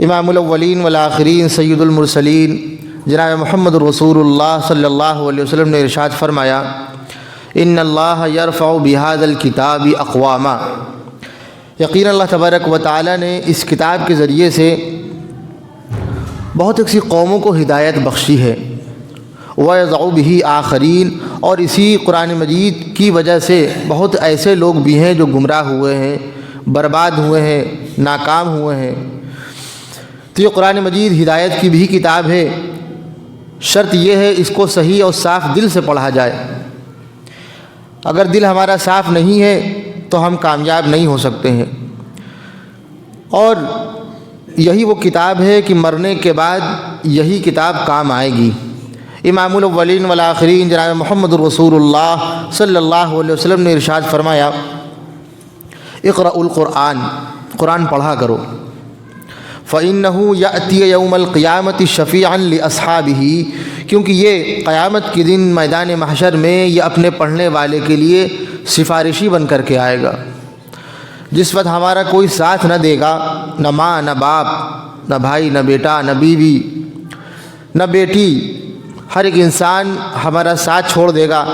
امام الاولین والآخرین سید المرسلین جناب محمد رسول اللہ صلی اللہ علیہ وسلم نے ارشاد فرمایا ان اللہ یرفع بہذا الکتاب اقواما، یقینا اللہ تبارک و تعالی نے اس کتاب کے ذریعے سے بہت سی قوموں کو ہدایت بخشی ہے، وَيَضَعُ بِهِ آخرین، اور اسی قرآن مجید کی وجہ سے بہت ایسے لوگ بھی ہیں جو گمراہ ہوئے ہیں، برباد ہوئے ہیں، ناکام ہوئے ہیں۔ تو یہ قرآن مجید ہدایت کی بھی کتاب ہے، شرط یہ ہے اس کو صحیح اور صاف دل سے پڑھا جائے۔ اگر دل ہمارا صاف نہیں ہے تو ہم کامیاب نہیں ہو سکتے ہیں، اور یہی وہ کتاب ہے کہ مرنے کے بعد یہی کتاب کام آئے گی۔ امام الاولین والآخرین جناب محمد رسول اللہ صلی اللہ علیہ وسلم نے ارشاد فرمایا اقرأوا القرآن، قرآن پڑھا کرو، فإنه يأتي يوم القیامة شفیعا لأصحابہ، کیونکہ یہ قیامت کے دن میدان محشر میں یہ اپنے پڑھنے والے کے لیے سفارشی بن کر کے آئے گا۔ جس وقت ہمارا کوئی ساتھ نہ دے گا، نہ ماں نہ باپ نہ بھائی نہ بیٹا نہ بیوی نہ بیٹی، ہر ایک انسان ہمارا ساتھ چھوڑ دے گا۔